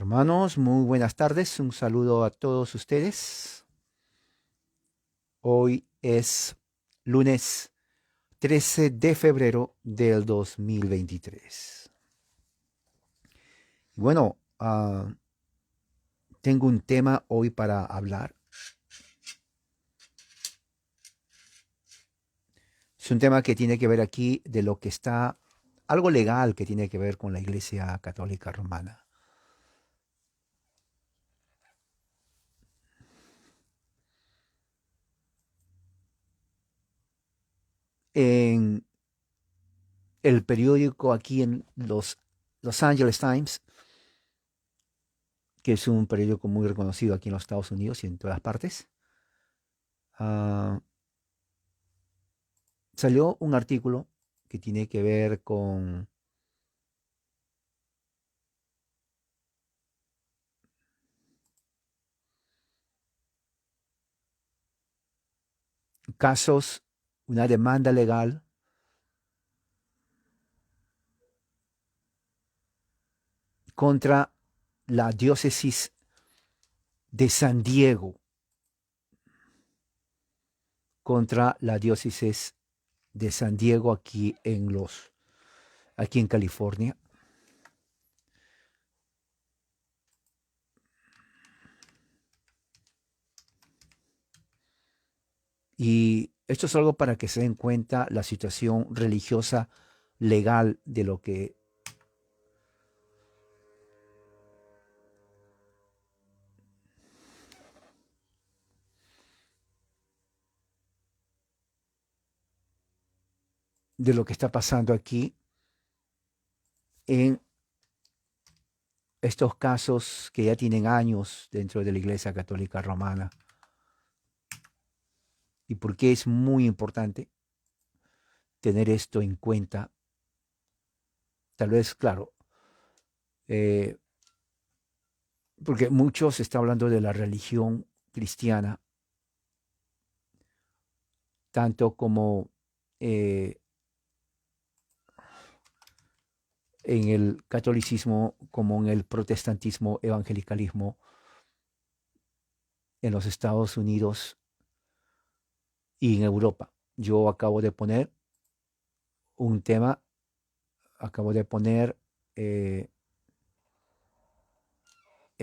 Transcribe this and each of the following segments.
Hermanos, muy buenas tardes. Un saludo a todos ustedes. Hoy es lunes 13 de febrero del 2023. Bueno, tengo un tema hoy para hablar. Es un tema que tiene que ver aquí de lo que está, algo legal que tiene que ver con la Iglesia Católica Romana. En el periódico aquí en Los Angeles Times, que es un periódico muy reconocido aquí en los Estados Unidos y en todas partes, ah, salió un artículo que tiene que ver con casos, una demanda legal contra la diócesis de San Diego, contra la diócesis de San Diego aquí en California. Y esto es algo para que se den cuenta la situación religiosa legal de lo que está pasando aquí en estos casos que ya tienen años dentro de la Iglesia Católica Romana. Y por qué es muy importante tener esto en cuenta. Tal vez, claro, eh, porque muchos está hablando de la religión cristiana, tanto como eh, en el catolicismo, como en el protestantismo, evangelicalismo en los Estados Unidos y en Europa. Yo acabo de poner un tema, acabo de poner eh,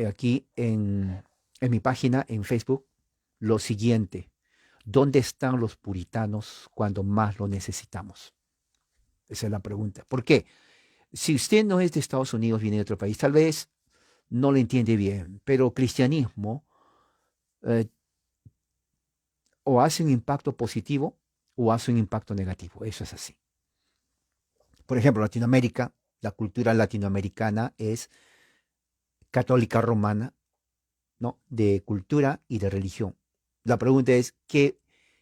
aquí en mi página en Facebook lo siguiente: ¿dónde están los puritanos cuando más lo necesitamos? Esa es la pregunta. ¿Por qué? Si usted no es de Estados Unidos, viene de otro país, tal vez no lo entiende bien, pero cristianismo eh, o hace un impacto positivo o hace un impacto negativo. Eso es así. Por ejemplo, Latinoamérica, la cultura latinoamericana es católica romana, ¿no? De cultura y de religión. La pregunta es,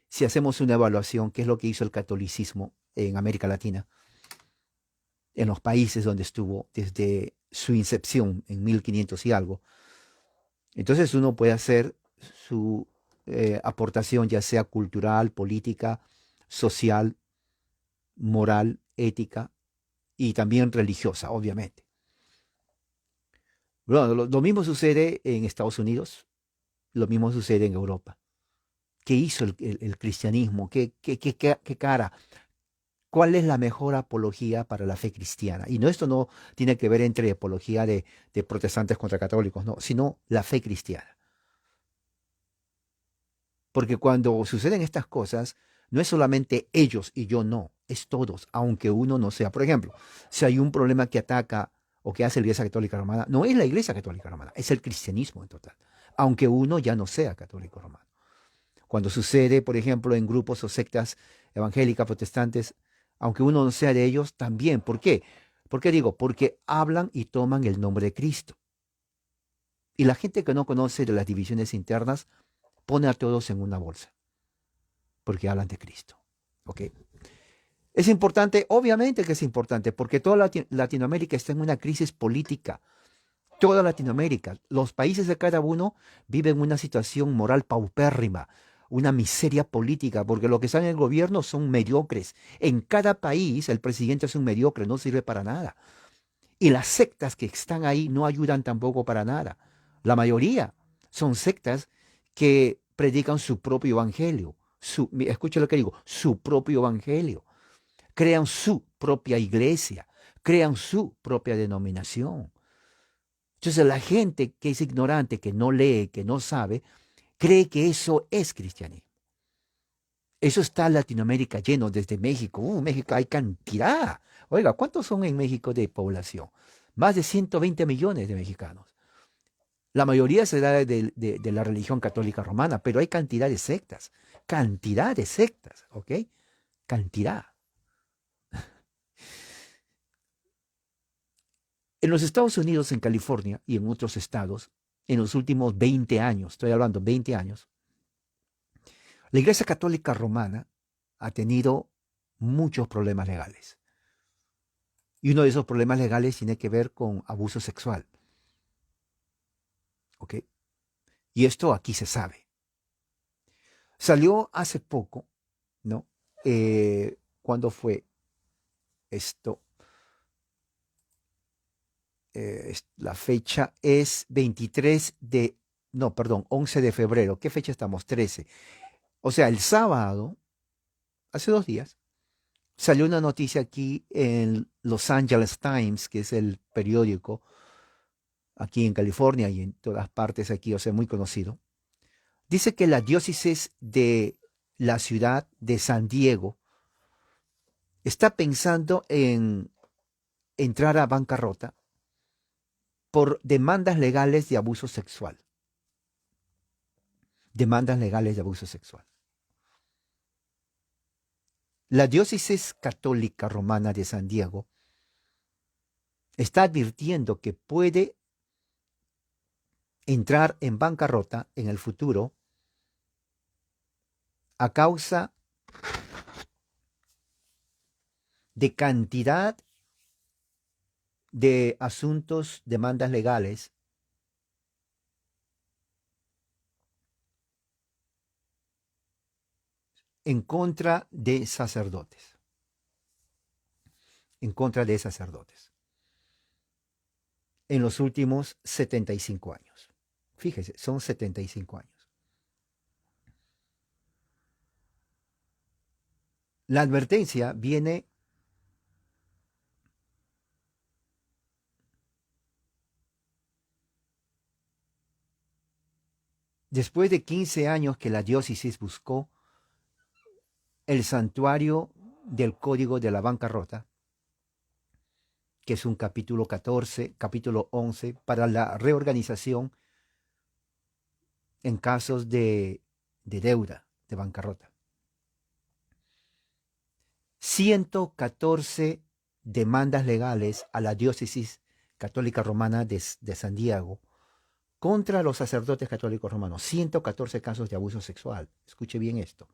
si hacemos una evaluación, qué es lo que hizo el catolicismo en América Latina, en los países donde estuvo desde su incepción en 1500 y algo? Entonces uno puede hacer su aportación, ya sea cultural, política, social, moral, ética y también religiosa, obviamente. Bueno, lo mismo sucede en Estados Unidos, lo mismo sucede en Europa. ¿Qué hizo el cristianismo? ¿Qué cara? ¿Cuál es la mejor apología para la fe cristiana? Y no, esto no tiene que ver entre apología de protestantes contra católicos, no, sino la fe cristiana. Porque cuando suceden estas cosas, no es solamente ellos y yo no, es todos, aunque uno no sea. Por ejemplo, si hay un problema que ataca o que hace la Iglesia Católica Romana, no es la Iglesia Católica Romana, es el cristianismo en total, aunque uno ya no sea católico romano. Cuando sucede, por ejemplo, en grupos o sectas evangélicas, protestantes, aunque uno no sea de ellos, también. ¿Por qué? ¿Por qué digo? Porque hablan y toman el nombre de Cristo. Y la gente que no conoce de las divisiones internas pone a todos en una bolsa, porque hablan de Cristo. ¿Ok? Es importante, obviamente que es importante, porque toda Latinoamérica está en una crisis política. Toda Latinoamérica, los países de cada uno viven una situación moral paupérrima, una miseria política, porque lo que están en el gobierno son mediocres. En cada país el presidente es un mediocre, no sirve para nada. Y las sectas que están ahí no ayudan tampoco para nada. La mayoría son sectas que predican su propio evangelio. Escucha lo que digo, su propio evangelio. Crean su propia iglesia, crean su propia denominación. Entonces la gente que es ignorante, que no lee, que no sabe, cree que eso es cristianismo. Eso está en Latinoamérica lleno, desde México. México hay cantidad. Oiga, ¿cuántos son en México de población? Más de 120 millones de mexicanos. La mayoría se da de la religión católica romana, pero hay cantidad de sectas, ¿ok? Cantidad. En los Estados Unidos, en California y en otros estados, en los últimos 20 años, estoy hablando 20 años, la Iglesia Católica Romana ha tenido muchos problemas legales. Y uno de esos problemas legales tiene que ver con abuso sexual. ¿Ok? Y esto aquí se sabe. Salió hace poco, ¿no? ¿Cuándo fue esto? La fecha es 11 de febrero. ¿Qué fecha estamos? 13. O sea, el sábado, hace 2 días, salió una noticia aquí en Los Angeles Times, que es el periódico aquí en California y en todas partes aquí, o sea, muy conocido. Dice que la diócesis de la ciudad de San Diego está pensando en entrar a bancarrota por demandas legales de abuso sexual. Demandas legales de abuso sexual. La diócesis católica romana de San Diego está advirtiendo que puede entrar en bancarrota en el futuro a causa de cantidad de asuntos, demandas legales en contra de sacerdotes. En contra de sacerdotes. En los últimos 75 años. Fíjese, son 75 años. La advertencia viene después de 15 años que la diócesis buscó el santuario del Código de la Bancarrota, que es un capítulo 14, capítulo 11, para la reorganización en casos de deuda, de bancarrota. 114 demandas legales a la diócesis católica romana de San Diego contra los sacerdotes católicos romanos. 114 casos de abuso sexual. Escuche bien esto.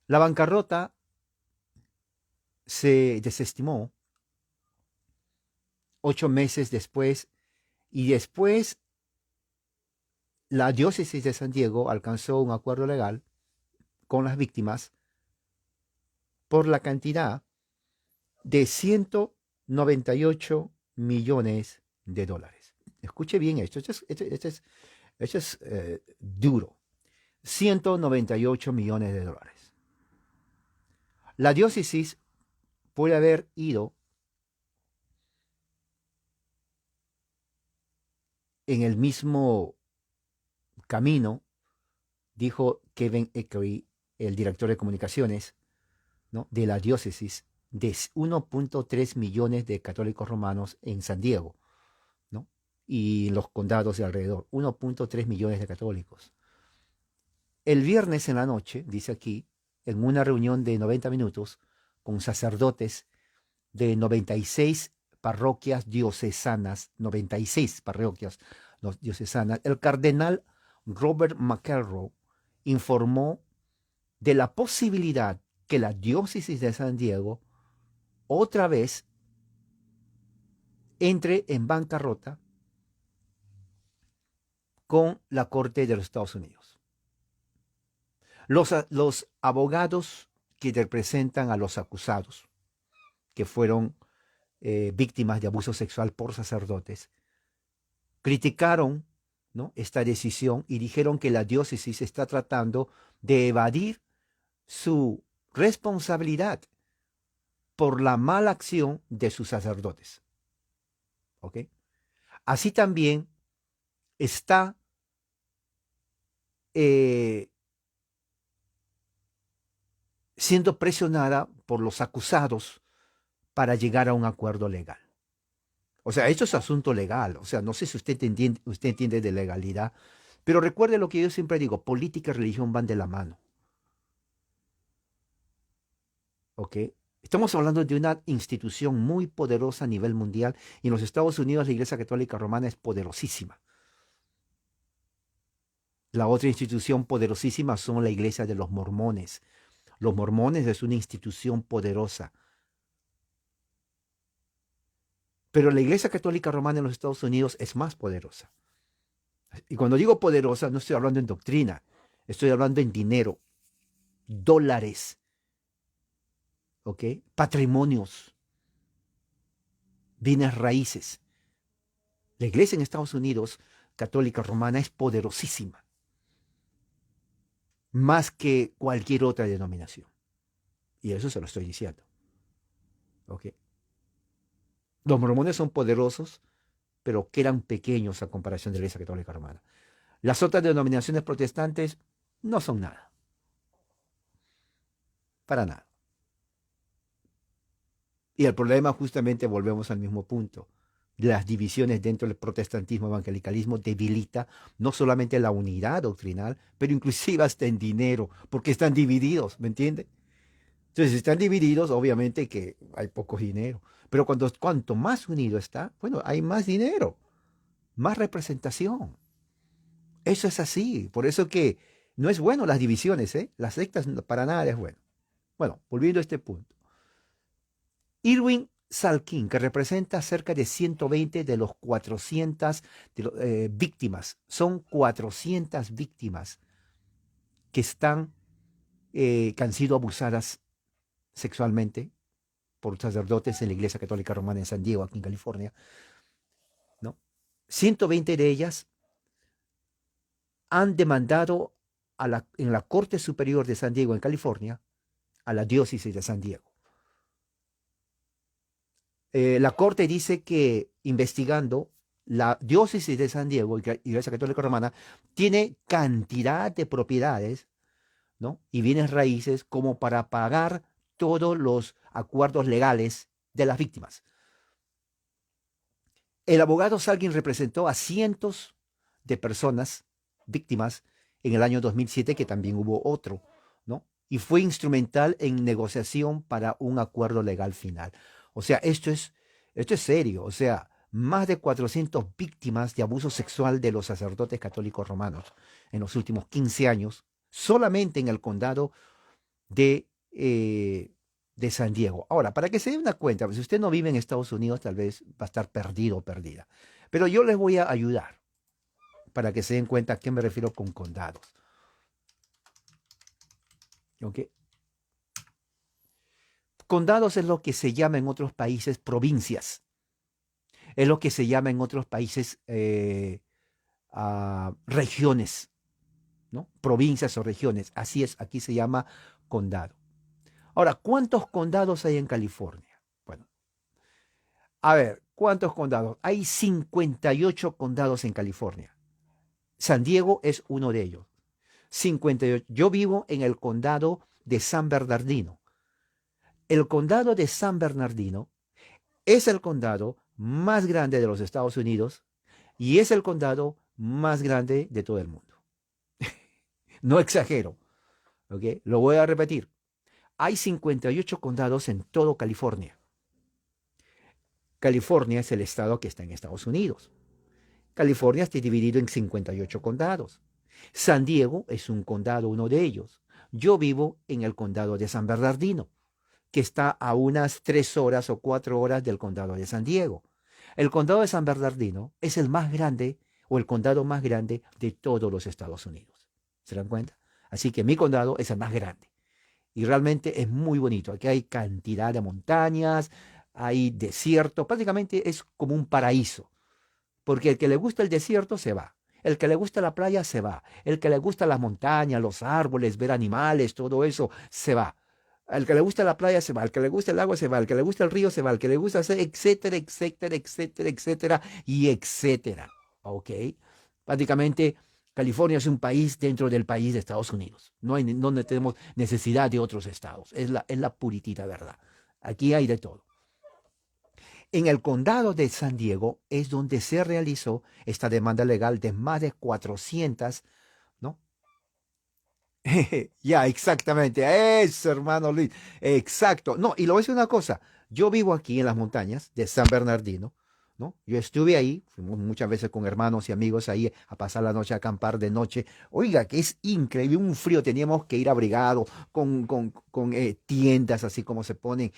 La bancarrota se desestimó 8 meses después y después la diócesis de San Diego alcanzó un acuerdo legal con las víctimas por la cantidad de 198 millones de dólares. Escuche bien esto, esto es duro. 198 millones de dólares. La diócesis puede haber ido en el mismo camino, dijo Kevin Eckery, el director de comunicaciones, ¿no?, de la diócesis, de 1.3 millones de católicos romanos en San Diego, ¿no?, y los condados de alrededor, 1.3 millones de católicos. El viernes en la noche, dice aquí, en una reunión de 90 minutos con sacerdotes de 96 parroquias diocesanas, 96 parroquias diocesanas, el cardenal Robert McElroy informó de la posibilidad que la diócesis de San Diego otra vez entre en bancarrota con la Corte de los Estados Unidos. Los abogados que representan a los acusados, que fueron víctimas de abuso sexual por sacerdotes, criticaron, ¿no?, esta decisión y dijeron que la diócesis está tratando de evadir su responsabilidad por la mala acción de sus sacerdotes. ¿Ok? Así también está siendo presionada por los acusados para llegar a un acuerdo legal. O sea, esto es asunto legal. O sea, no sé si usted entiende de legalidad, pero recuerde lo que yo siempre digo, política y religión van de la mano. ¿Ok? Estamos hablando de una institución muy poderosa a nivel mundial y en los Estados Unidos la Iglesia Católica Romana es poderosísima. La otra institución poderosísima son la Iglesia de los Mormones. Los Mormones es una institución poderosa. Pero la Iglesia Católica Romana en los Estados Unidos es más poderosa. Y cuando digo poderosa, no estoy hablando en doctrina, estoy hablando en dinero, dólares, ¿ok? Patrimonios, bienes raíces. La Iglesia en Estados Unidos, Católica Romana, es poderosísima, más que cualquier otra denominación. Y eso se lo estoy diciendo. ¿Ok? Los mormones son poderosos, pero quedan pequeños a comparación de la Iglesia Católica Romana. Las otras denominaciones protestantes no son nada. Para nada. Y el problema, justamente, volvemos al mismo punto. Las divisiones dentro del protestantismo, evangelicalismo, debilita no solamente la unidad doctrinal, pero inclusive hasta en dinero, porque están divididos, ¿me entiende? Entonces, si están divididos, obviamente que hay poco dinero. Pero cuanto más unido está, bueno, hay más dinero, más representación. Eso es así. Por eso que no es bueno las divisiones, ¿eh? Las sectas para nada es bueno. Bueno, volviendo a este punto. Irwin Salkin, que representa cerca de 120 de los 400 víctimas, son 400 víctimas que que han sido abusadas sexualmente por sacerdotes en la Iglesia Católica Romana en San Diego, aquí en California, ¿no? 120 de ellas han demandado en la Corte Superior de San Diego, en California, a la diócesis de San Diego. La Corte dice que investigando, la diócesis de San Diego, Iglesia Católica Romana, tiene cantidad de propiedades, ¿no?, y bienes raíces como para pagar todos los acuerdos legales de las víctimas. El abogado Salkin representó a cientos de personas víctimas en el año 2007, que también hubo otro, ¿no? Y fue instrumental en negociación para un acuerdo legal final. O sea, esto es serio. O sea, más de 400 víctimas de abuso sexual de los sacerdotes católicos romanos en los últimos 15 años, solamente en el condado de San Diego. Ahora, para que se den una cuenta, si usted no vive en Estados Unidos, tal vez va a estar perdido o perdida. Pero yo les voy a ayudar para que se den cuenta a qué me refiero con condados. ¿Ok? Condados es lo que se llama en otros países provincias. Es lo que se llama en otros países regiones, ¿no? Provincias o regiones. Así es, aquí se llama condado. Ahora, ¿cuántos condados hay en California? Bueno, a ver, ¿cuántos condados? Hay 58 condados en California. San Diego es uno de ellos. 58. Yo vivo en el condado de San Bernardino. El condado de San Bernardino es el condado más grande de los Estados Unidos y es el condado más grande de todo el mundo. No exagero. ¿Ok? Lo voy a repetir. Hay 58 condados en todo California. California es el estado que está en Estados Unidos. California está dividido en 58 condados. San Diego es un condado, uno de ellos. Yo vivo en el condado de San Bernardino, que está a unas 3 horas o 4 horas del condado de San Diego. El condado de San Bernardino es el más grande o el condado más grande de todos los Estados Unidos. ¿Se dan cuenta? Así que mi condado es el más grande. Y realmente es muy bonito. Aquí hay cantidad de montañas, hay desierto, prácticamente es como un paraíso, porque el que le gusta el desierto se va, el que le gusta la playa se va, el que le gusta las montañas, los árboles, ver animales, todo eso se va. Al que le gusta la playa se va, al que le gusta el agua se va, al que le gusta el río se va, al que le gusta hacer, etcétera, etcétera, etcétera, etcétera y etcétera. ¿Ok? Prácticamente California es un país dentro del país de Estados Unidos. No tenemos necesidad de otros estados. Es la puritita verdad. Aquí hay de todo. En el condado de San Diego es donde se realizó esta demanda legal de más de 400, ¿no? Ya, exactamente. Eso, hermano Luis. Exacto. No, y le voy a decir una cosa. Yo vivo aquí en las montañas de San Bernardino, ¿no? Yo estuve ahí, fuimos muchas veces con hermanos y amigos ahí a pasar la noche, a acampar de noche. Oiga, que es increíble, un frío, teníamos que ir abrigado con tiendas así como se ponen.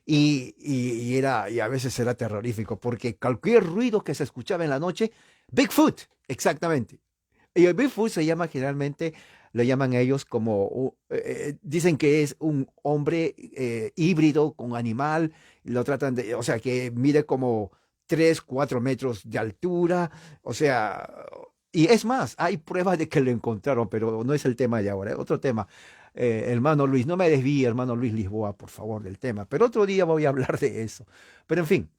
Y a veces era terrorífico, porque cualquier ruido que se escuchaba en la noche, Bigfoot, exactamente. Y el Bigfoot se llama generalmente, lo llaman ellos como, dicen que es un hombre híbrido con animal, lo tratan de, o sea, que mide como 3 4 metros de altura, o sea, y es más, hay pruebas de que lo encontraron, pero no es el tema de ahora, es otro tema. Hermano Luis, no me desvíe, hermano Luis Lisboa, por favor, del tema, pero otro día voy a hablar de eso. Pero en fin,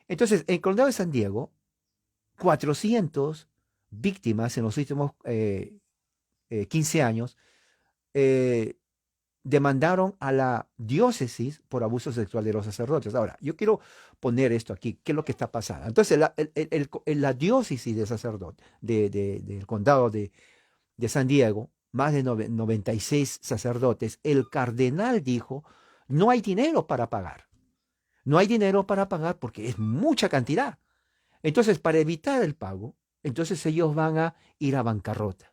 entonces, en el condado de San Diego, 400 víctimas en los últimos 15 años eh, demandaron a la diócesis por abuso sexual de los sacerdotes. Ahora, yo quiero poner esto aquí, ¿qué es lo que está pasando? Entonces, la diócesis de sacerdotes del condado de San Diego, más de 96 sacerdotes, el cardenal dijo, no hay dinero para pagar. No hay dinero para pagar porque es mucha cantidad. Entonces, para evitar el pago, entonces ellos van a ir a bancarrota.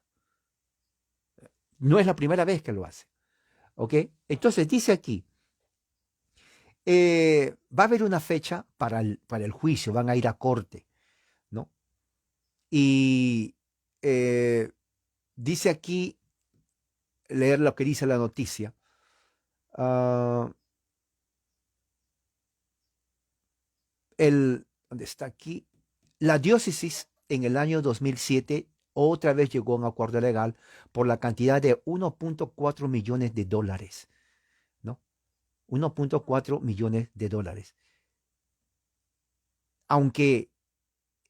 No es la primera vez que lo hace. ¿Ok? Entonces dice aquí, va a haber una fecha para el juicio, van a ir a corte, ¿no? Y eh, dice aquí, leer lo que dice la noticia. ah, ¿Dónde está aquí? La diócesis en el año 2007 otra vez llegó a un acuerdo legal por la cantidad de 1.4 millones de dólares, ¿no? 1.4 millones de dólares. Aunque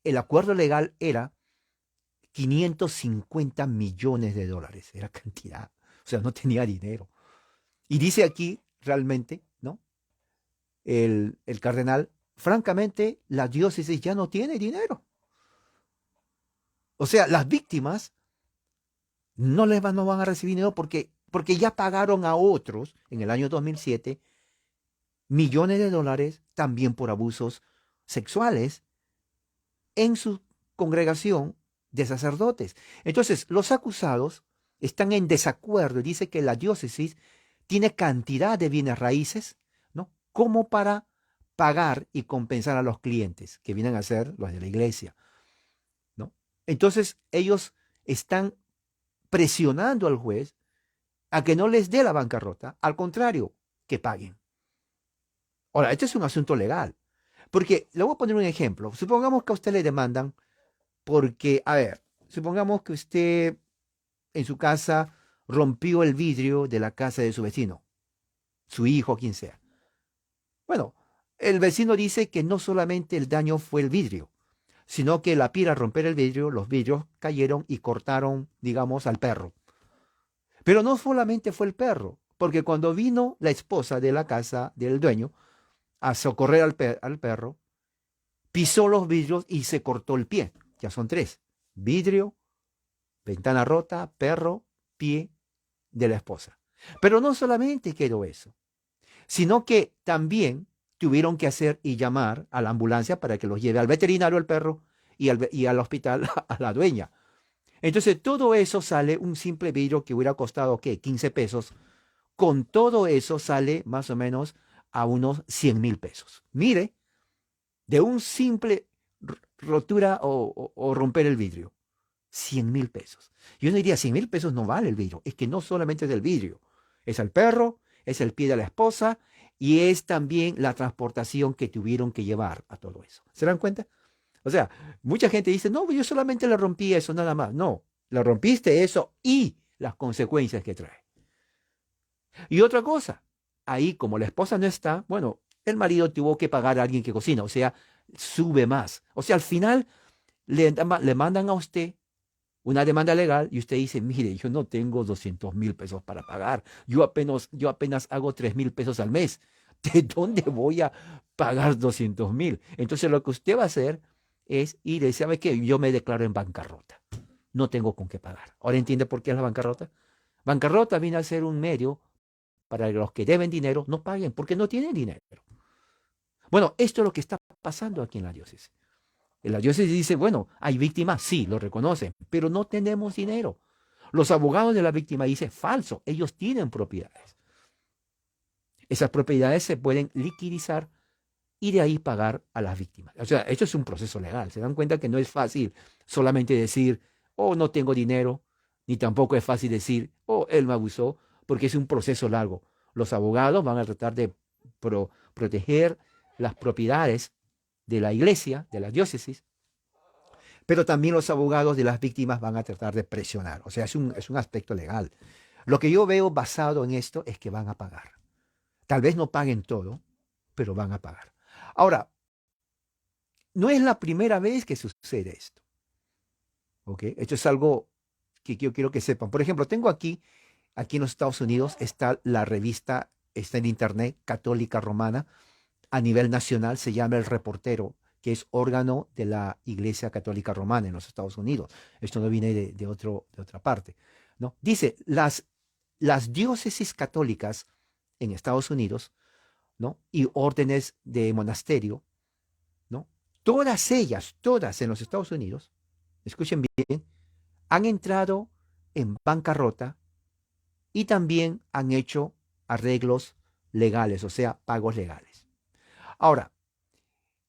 el acuerdo legal era 550 millones de dólares, era cantidad, o sea, no tenía dinero. Y dice aquí realmente, ¿no? El cardenal, francamente, la diócesis ya no tiene dinero. O sea, las víctimas no van a recibir dinero porque ya pagaron a otros en el año 2007 millones de dólares también por abusos sexuales en su congregación de sacerdotes. Entonces, los acusados están en desacuerdo y dice que la diócesis tiene cantidad de bienes raíces, ¿no? Como para pagar y compensar a los clientes, que vienen a ser los de la iglesia, ¿no? Entonces, ellos están presionando al juez a que no les dé la bancarrota, al contrario, que paguen. Ahora, este es un asunto legal, porque le voy a poner un ejemplo. Supongamos que a usted le demandan porque, a ver, supongamos que usted en su casa rompió el vidrio de la casa de su vecino, su hijo, quien sea. Bueno, el vecino dice que no solamente el daño fue el vidrio, sino que la pira al romper el vidrio, los vidrios cayeron y cortaron, digamos, al perro. Pero no solamente fue el perro, porque cuando vino la esposa de la casa del dueño a socorrer al perro, pisó los vidrios y se cortó el pie. Ya son tres. Vidrio, ventana rota, perro, pie de la esposa. Pero no solamente quedó eso, sino que también tuvieron que hacer y llamar a la ambulancia para que los lleve al veterinario el perro y al hospital a la dueña. Entonces todo eso sale, un simple vidrio que hubiera costado, ¿qué? 15 pesos. Con todo eso sale más o menos a unos 100,000 pesos. Mire, de un simple rotura o romper el vidrio. 100,000 pesos. Yo no diría 100,000 pesos no vale el vidrio. Es que no solamente es el vidrio. Es el perro, es el pie de la esposa, y es también la transportación que tuvieron que llevar a todo eso. ¿Se dan cuenta? O sea, mucha gente dice, no, yo solamente le rompí eso, nada más. No, le rompiste eso y las consecuencias que trae. Y otra cosa, ahí como la esposa no está, bueno, el marido tuvo que pagar a alguien que cocina, o sea, sube más. O sea, al final le mandan a usted una demanda legal y usted dice, mire, yo no tengo 200,000 pesos para pagar, yo apenas hago 3,000 pesos al mes. ¿De dónde voy a pagar 200,000? Entonces lo que usted va a hacer es ir y ¿sabe qué? Yo me declaro en bancarrota. No tengo con qué pagar. ¿Ahora entiende por qué es la bancarrota? Bancarrota viene a ser un medio para que los que deben dinero no paguen porque no tienen dinero. Bueno, esto es lo que está pasando aquí en la diócesis. En la diócesis dice, bueno, hay víctimas, sí, lo reconocen, pero no tenemos dinero. Los abogados de la víctima dicen, falso, ellos tienen propiedades. Esas propiedades se pueden liquidizar y de ahí pagar a las víctimas. O sea, esto es un proceso legal. Se dan cuenta que no es fácil solamente decir, oh, no tengo dinero, ni tampoco es fácil decir, oh, él me abusó, porque es un proceso largo. Los abogados van a tratar de proteger las propiedades de la iglesia, de la diócesis, pero también los abogados de las víctimas van a tratar de presionar. O sea, es un aspecto legal. Lo que yo veo basado en esto es que van a pagar. Tal vez no paguen todo, pero van a pagar. Ahora, no es la primera vez que sucede esto. ¿Ok? Esto es algo que yo quiero que sepan. Por ejemplo, tengo aquí en los Estados Unidos, está la revista, está en internet, Católica Romana. A nivel nacional se llama El Reportero, que es órgano de la Iglesia Católica Romana en los Estados Unidos. Esto no viene de otra parte, ¿no? Dice, las diócesis católicas en Estados Unidos, ¿no? Y órdenes de monasterio, ¿no? Todas ellas, todas en los Estados Unidos, escuchen bien, han entrado en bancarrota y también han hecho arreglos legales, o sea, pagos legales. Ahora,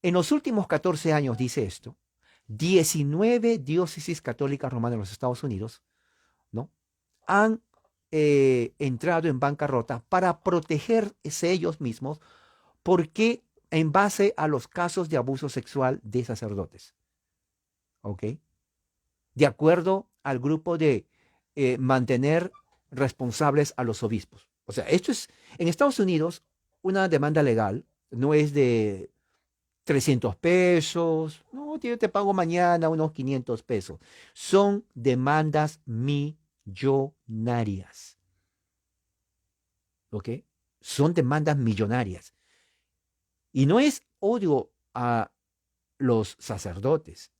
en los últimos 14 años, dice esto, 19 diócesis católicas romanas en los Estados Unidos, ¿no? Han entrado en bancarrota para protegerse ellos mismos porque en base a los casos de abuso sexual de sacerdotes. ¿Ok? De acuerdo al grupo de mantener responsables a los obispos. O sea, esto es, en Estados Unidos, una demanda legal no es de 300 pesos, no, yo te pago mañana unos 500 pesos. Son demandas millonarias. ¿Ok? Son demandas millonarias. Y no es odio a los sacerdotes.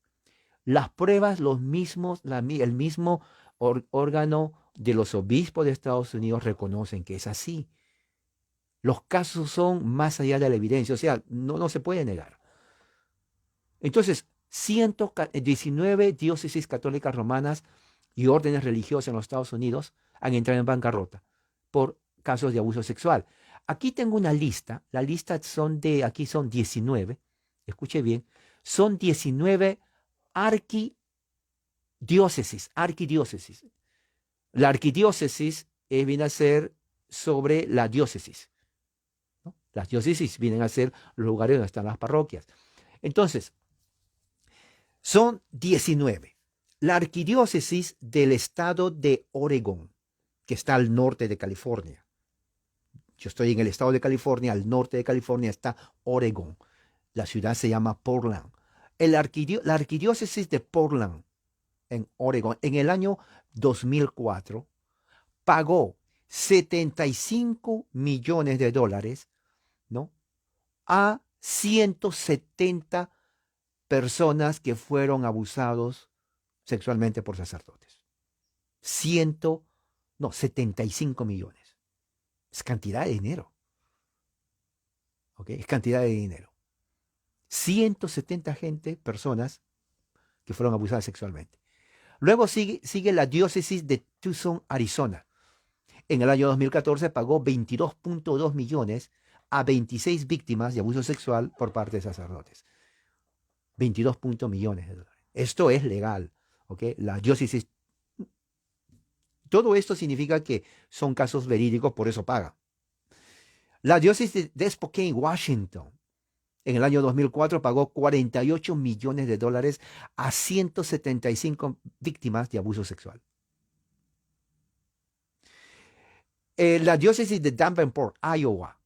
Las pruebas, el mismo órgano de los obispos de Estados Unidos reconocen que es así. Los casos son más allá de la evidencia, o sea, no se puede negar. Entonces, 119 diócesis católicas romanas y órdenes religiosas en los Estados Unidos han entrado en bancarrota por casos de abuso sexual. Aquí tengo una lista, la lista aquí son 19, escuche bien, son 19 arquidiócesis. La arquidiócesis viene a ser sobre la diócesis, ¿no? Las diócesis vienen a ser los lugares donde están las parroquias. Entonces, son 19. La arquidiócesis del estado de Oregón, que está al norte de California. Yo estoy en el estado de California, al norte de California está Oregón. La ciudad se llama Portland. La arquidiócesis de Portland, en Oregón, en el año 2004, pagó 75 millones de dólares, ¿no? A 170 personas que fueron abusados sexualmente por sacerdotes. 75 millones. Es cantidad de dinero. ¿Ok? Es cantidad de dinero. 170 personas que fueron abusadas sexualmente. Luego sigue la diócesis de Tucson, Arizona. En el año 2014 pagó 22.2 millones a 26 víctimas de abuso sexual por parte de sacerdotes. 22 millones de dólares. Esto es legal. ¿Ok? La diócesis. Todo esto significa que son casos verídicos, por eso paga. La diócesis de Spokane, Washington, en el año 2004 pagó $48 millones a 175 víctimas de abuso sexual. La diócesis de Davenport, Iowa,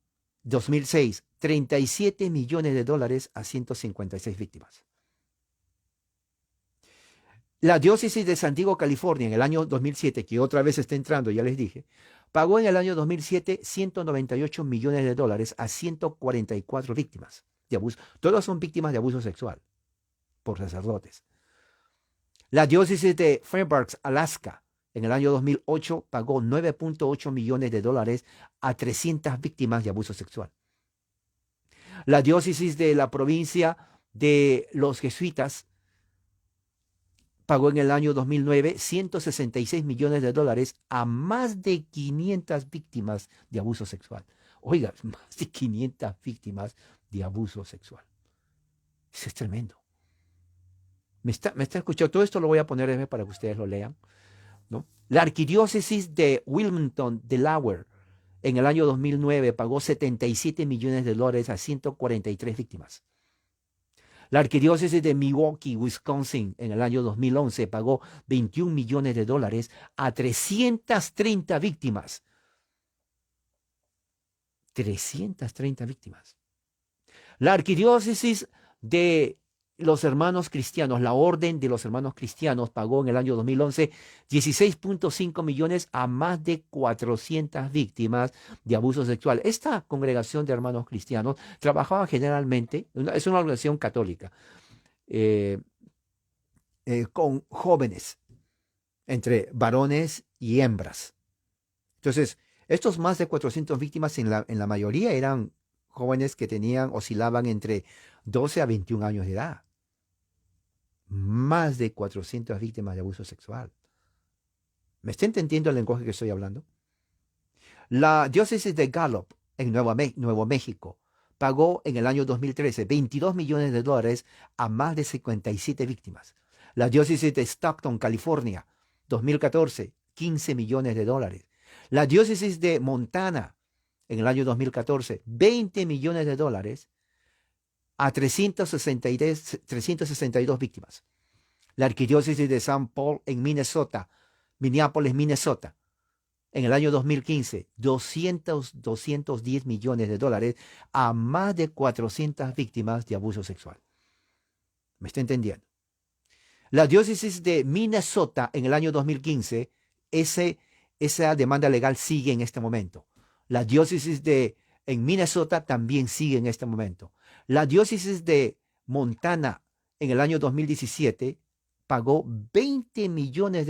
2006, $37 millones a 156 víctimas. La diócesis de San Diego, California, en el año 2007, que otra vez está entrando, ya les dije, pagó en el año 2007 $198 millones a 144 víctimas de abuso. Todas son víctimas de abuso sexual por sacerdotes. La diócesis de Fairbanks, Alaska, en el año 2008 pagó $9.8 millones a 300 víctimas de abuso sexual. La diócesis de la provincia de los jesuitas pagó en el año 2009 $166 millones a más de 500 víctimas de abuso sexual. Oiga, más de 500 víctimas de abuso sexual. Eso es tremendo. ¿Me está escuchando? Todo esto lo voy a poner para que ustedes lo lean, ¿no? La arquidiócesis de Wilmington, Delaware, en el año 2009 pagó $77 millones a 143 víctimas. La arquidiócesis de Milwaukee, Wisconsin, en el año 2011 pagó $21 millones a 330 víctimas. 330 víctimas. La arquidiócesis de los hermanos cristianos, la orden de los hermanos cristianos, pagó en el año 2011 $16.5 millones a más de 400 víctimas de abuso sexual. Esta congregación de hermanos cristianos trabajaba generalmente, es una organización católica, con jóvenes, entre varones y hembras. Entonces, estos más de 400 víctimas en la mayoría eran jóvenes que oscilaban entre 12 a 21 años de edad. Más de 400 víctimas de abuso sexual. ¿Me está entendiendo el lenguaje que estoy hablando? La diócesis de Gallup, en Nuevo México, pagó en el año 2013 $22 millones a más de 57 víctimas. La diócesis de Stockton, California, 2014, $15 millones. La diócesis de Montana, en el año 2014, $20 millones a 362 víctimas. La arquidiócesis de St. Paul en Minneapolis, Minnesota, en el año 2015, $210 millones a más de 400 víctimas de abuso sexual. ¿Me está entendiendo? La diócesis de Minnesota en el año 2015, esa demanda legal sigue en este momento. La diócesis en Minnesota también sigue en este momento. La diócesis de Montana en el año 2017 pagó $20 millones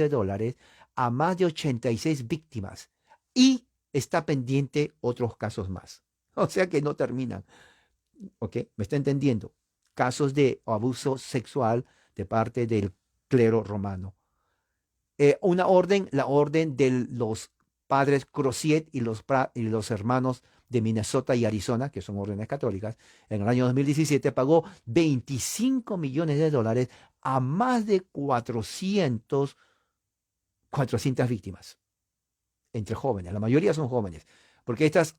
a más de 86 víctimas y está pendiente otros casos más. O sea que no terminan. ¿Ok? ¿Me está entendiendo? Casos de abuso sexual de parte del clero romano. La orden de los padres Crociet y los hermanos de Minnesota y Arizona, que son órdenes católicas, en el año 2017 pagó $25 millones a más de 400 víctimas entre jóvenes. La mayoría son jóvenes, porque estas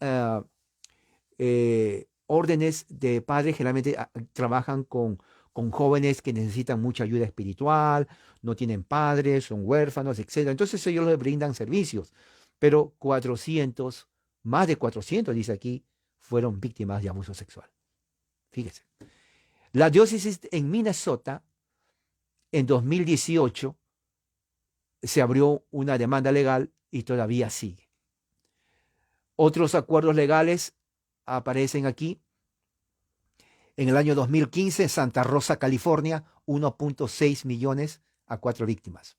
órdenes de padres generalmente trabajan con jóvenes que necesitan mucha ayuda espiritual, no tienen padres, son huérfanos, etc. Entonces ellos les brindan servicios, pero más de 400, dice aquí, fueron víctimas de abuso sexual. Fíjese. La diócesis en Minnesota, en 2018, se abrió una demanda legal y todavía sigue. Otros acuerdos legales aparecen aquí. En el año 2015, Santa Rosa, California, 1.6 millones a 4 víctimas.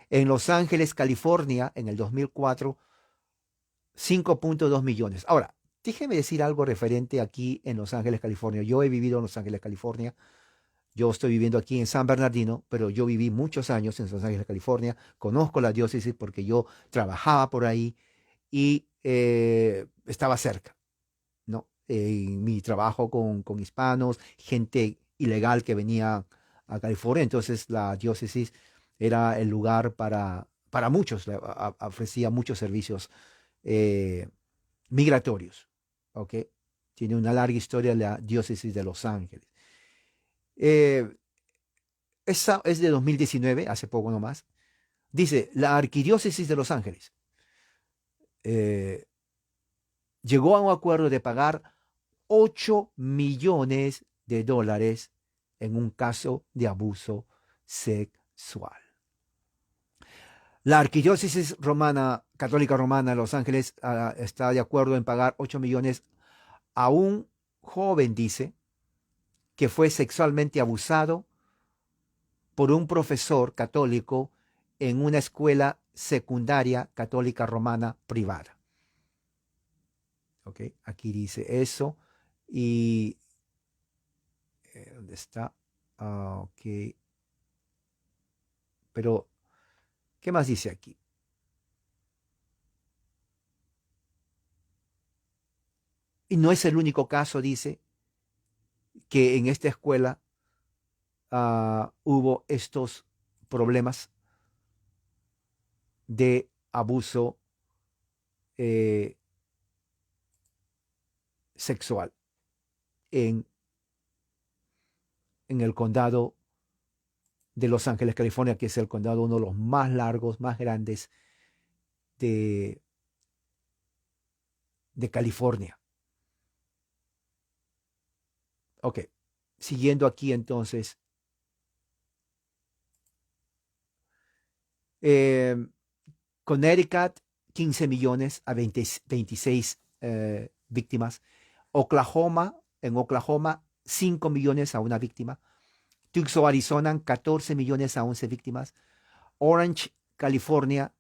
En Los Ángeles, California, en el 2004, 5.2 millones. Ahora, déjeme decir algo referente aquí en Los Ángeles, California. Yo he vivido en Los Ángeles, California. Yo estoy viviendo aquí en San Bernardino, pero yo viví muchos años en Los Ángeles, California. Conozco la diócesis porque yo trabajaba por ahí y estaba cerca, ¿no? En mi trabajo con hispanos, gente ilegal que venía a California. Entonces la diócesis era el lugar para muchos, ofrecía muchos servicios migratorios. ¿ok? Tiene una larga historia la diócesis de Los Ángeles. Eh, Esa es de 2019, hace poco nomás. Dice, la arquidiócesis de Los Ángeles eh, llegó a un acuerdo de pagar 8 millones de dólares en un caso de abuso sexual. La arquidiócesis romana, católica romana de Los Ángeles está de acuerdo en pagar 8 millones a un joven, dice, que fue sexualmente abusado por un profesor católico en una escuela secundaria católica romana privada. ¿Ok? Aquí dice eso. Y ¿dónde está? Ok. Pero, ¿qué más dice aquí? Y no es el único caso, dice, que en esta escuela hubo estos problemas de abuso eh, sexual en, en el condado de Los Ángeles, California, que es el condado uno de los más largos, más grandes de, de California. Ok, siguiendo aquí entonces. Eh, Connecticut, 15 millones a 26 víctimas. Oklahoma, en Oklahoma, 5 millones a una víctima. Tucson, Arizona, 14 millones a 11 víctimas. Orange, California,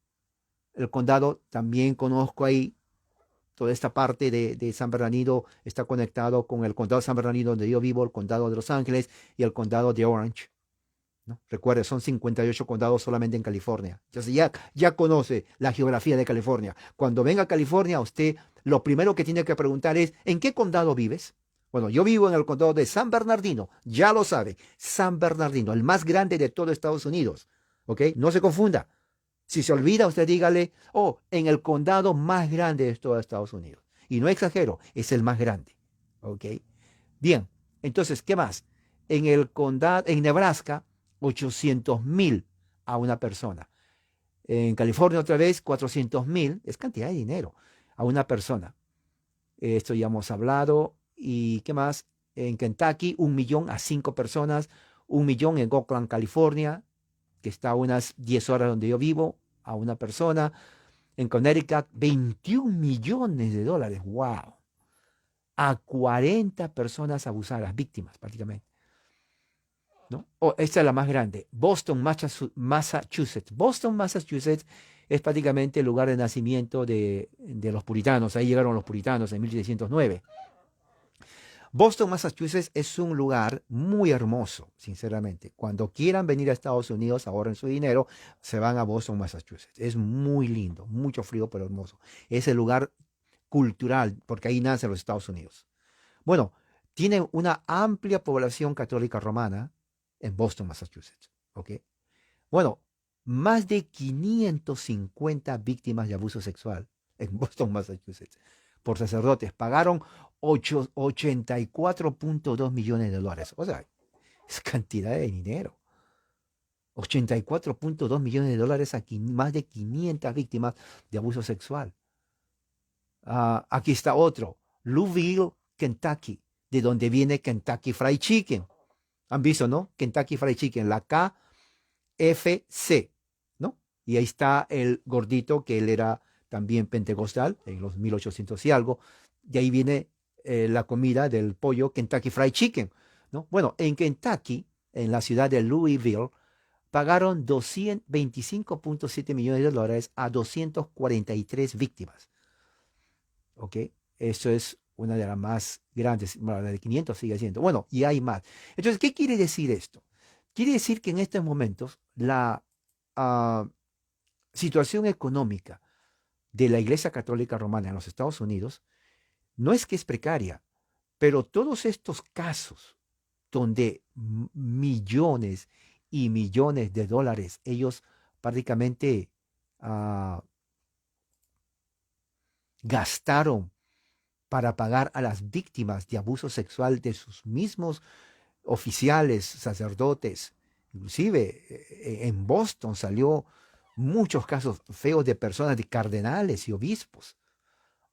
el condado, también conozco ahí. Toda esta parte de San Bernardino está conectado con el condado de San Bernardino, donde yo vivo, el condado de Los Ángeles y el condado de Orange. ¿No? Recuerde, son 58 condados solamente en California. Entonces ya conoce la geografía de California. Cuando venga a California, usted lo primero que tiene que preguntar es, ¿en qué condado vives? Bueno, yo vivo en el condado de San Bernardino, ya lo sabe, San Bernardino, el más grande de todo Estados Unidos. ¿Ok? No se confunda. Si se olvida, usted dígale, oh, en el condado más grande de todo Estados Unidos. Y no exagero, es el más grande. ¿Ok? Bien, entonces, ¿qué más? En el condado, en Nebraska, 800,000 a una persona. En California otra vez, 400,000, es cantidad de dinero a una persona. Esto ya hemos hablado. ¿Y qué más? En Kentucky, 1 millón a 5 personas. 1 millón en Oakland, California, que está a unas 10 horas donde yo vivo, a una persona. En Connecticut, 21 millones de dólares. ¡Wow! A 40 personas abusadas, víctimas prácticamente. ¿No? Esta es la más grande, Boston, Massachusetts. Boston, Massachusetts es prácticamente el lugar de nacimiento de los puritanos. Ahí llegaron los puritanos en 1609. Boston, Massachusetts es un lugar muy hermoso, sinceramente. Cuando quieran venir a Estados Unidos, ahorren su dinero, se van a Boston, Massachusetts. Es muy lindo, mucho frío, pero hermoso. Es el lugar cultural, porque ahí nacen los Estados Unidos. Bueno, tiene una amplia población católica romana en Boston, Massachusetts. ¿Ok? Bueno, más de 550 víctimas de abuso sexual en Boston, Massachusetts, por sacerdotes. Pagaron 84.2 millones de dólares. O sea, es cantidad de dinero. 84.2 millones de dólares a más de 500 víctimas de abuso sexual. Aquí está otro. Louisville, Kentucky, de donde viene Kentucky Fried Chicken. Han visto, ¿no? Kentucky Fried Chicken, la KFC, ¿no? Y ahí está el gordito, que él era también pentecostal, en los 1800 y algo. De ahí viene la comida del pollo Kentucky Fried Chicken, ¿no? Bueno, en Kentucky, en la ciudad de Louisville, pagaron 225.7 millones de dólares a 243 víctimas. ¿Ok? Eso es una de las más grandes, bueno, la de 500 sigue siendo. Bueno, y hay más. Entonces, ¿qué quiere decir esto? Quiere decir que en estos momentos la situación económica de la Iglesia Católica Romana en los Estados Unidos no es que es precaria, pero todos estos casos donde millones y millones de dólares ellos prácticamente gastaron para pagar a las víctimas de abuso sexual de sus mismos oficiales, sacerdotes. Inclusive en Boston salió muchos casos feos de personas, de cardenales y obispos.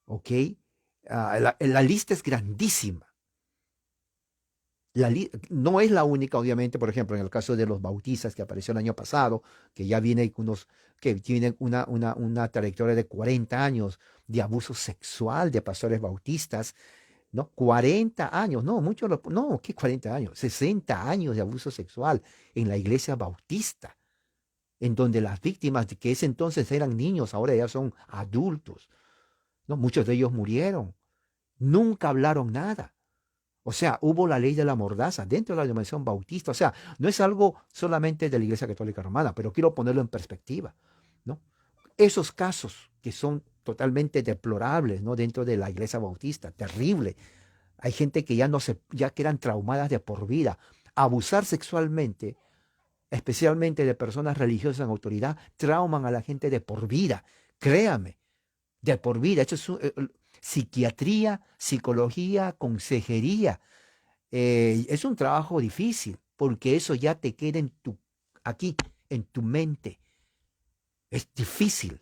¿Ok? La lista es grandísima. No es la única, obviamente, por ejemplo, en el caso de los bautistas que apareció el año pasado, que ya viene que tienen una trayectoria de 40 años de abuso sexual de pastores bautistas, ¿no? 40 años, no, no, ¿qué 40 años? 60 años de abuso sexual en la iglesia bautista, en donde las víctimas de que ese entonces eran niños, ahora ya son adultos, ¿no? Muchos de ellos murieron, nunca hablaron nada. O sea, hubo la ley de la mordaza dentro de la denominación bautista. O sea, no es algo solamente de la Iglesia Católica Romana, pero quiero ponerlo en perspectiva, ¿no? Esos casos que son totalmente deplorables, ¿no? Dentro de la Iglesia Bautista, terrible. Hay gente que ya que eran traumadas de por vida. Abusar sexualmente, especialmente de personas religiosas en autoridad, trauman a la gente de por vida. Créame, de por vida. Esto es psiquiatría, psicología, consejería. Es un trabajo difícil porque eso ya te queda aquí, en tu mente. Es difícil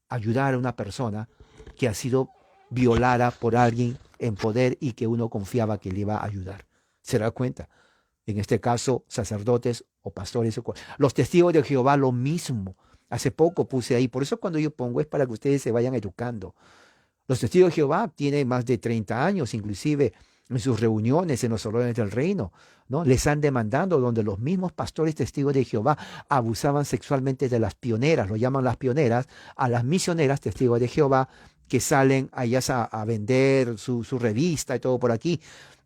ayudar a una persona que ha sido violada por alguien en poder y que uno confiaba que le iba a ayudar. ¿Se da cuenta? En este caso, sacerdotes o pastores. Los testigos de Jehová, lo mismo. Hace poco puse ahí. Por eso cuando yo pongo es para que ustedes se vayan educando. Los testigos de Jehová tienen más de 30 años, inclusive en sus reuniones en los salones del reino, ¿no? Les han demandado donde los mismos pastores testigos de Jehová abusaban sexualmente de las pioneras, lo llaman las pioneras, a las misioneras testigos de Jehová que salen allá a vender su revista y todo por aquí.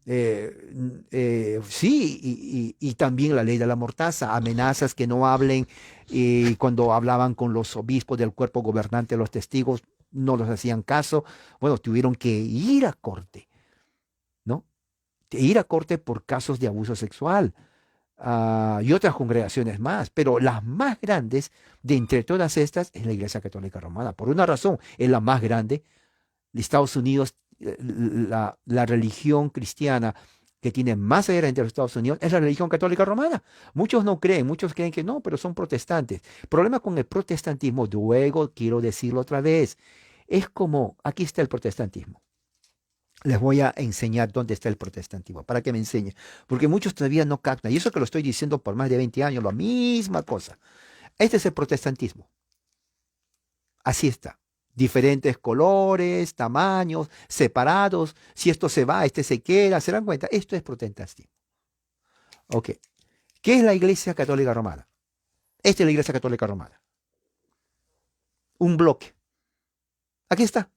Sí, y también la ley de la mortaza, amenazas que no hablen, y cuando hablaban con los obispos del cuerpo gobernante, los testigos no los hacían caso, bueno, tuvieron que ir a corte, ¿no? Ir a corte por casos de abuso sexual, y otras congregaciones más, pero las más grandes de entre todas estas es la Iglesia Católica Romana. Por una razón, es la más grande. De Estados Unidos, la religión cristiana que tiene más adherentes en los Estados Unidos es la religión católica romana. Muchos no creen, muchos creen que no, pero son protestantes. El problema con el protestantismo, luego quiero decirlo otra vez, es como, aquí está el protestantismo. Les voy a enseñar dónde está el protestantismo, para que me enseñen, porque muchos todavía no captan, y eso que lo estoy diciendo por más de 20 años, la misma cosa. Este es el protestantismo. Así está. Diferentes colores, tamaños, separados. Si esto se va, este se queda. ¿Se dan cuenta? Esto es protestantismo. Ok. ¿Qué es la Iglesia Católica Romana? Esta es la Iglesia Católica Romana. Un bloque. Aquí está.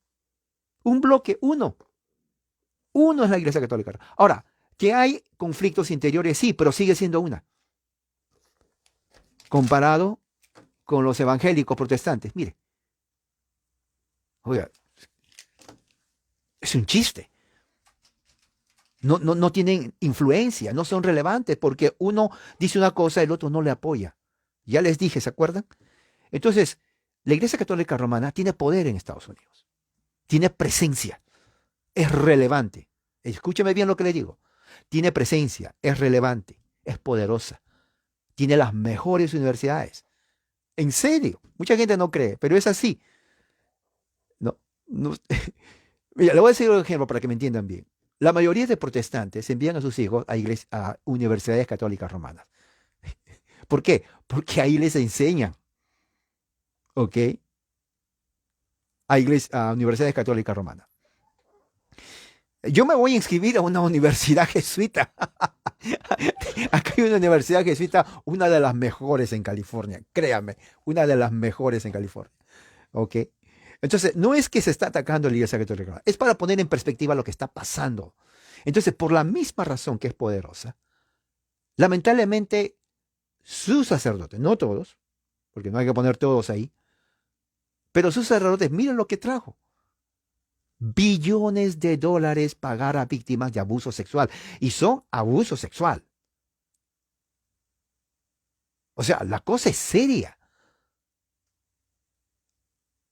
Un bloque, uno. Uno es la Iglesia Católica Romana. Ahora, que hay conflictos interiores, sí, pero sigue siendo una. Comparado con los evangélicos protestantes. Mire. Oiga, es un chiste. No tienen influencia, no son relevantes porque uno dice una cosa y el otro no le apoya. Ya les dije, ¿se acuerdan? Entonces, la Iglesia Católica Romana tiene poder en Estados Unidos, tiene presencia, es relevante. Escúcheme bien lo que le digo. Tiene presencia, es relevante, es poderosa, tiene las mejores universidades. En serio, mucha gente no cree, pero es así. No, no. Mira, le voy a decir un ejemplo para que me entiendan bien. La mayoría de protestantes envían a sus hijos a universidades católicas romanas. ¿Por qué? Porque ahí les enseñan, ¿ok? A universidades católicas romanas. Yo me voy a inscribir a una universidad jesuita. Acá hay una universidad jesuita, una de las mejores en California, créame, una de las mejores en California, ¿ok? Entonces, no es que se está atacando a la Iglesia Católica Romana, es para poner en perspectiva lo que está pasando. Entonces, por la misma razón que es poderosa, lamentablemente sus sacerdotes, no todos, porque no hay que poner todos ahí, pero sus sacerdotes, miren lo que trajo. Billones de dólares pagar a víctimas de abuso sexual. Y son abuso sexual. O sea, la cosa es seria.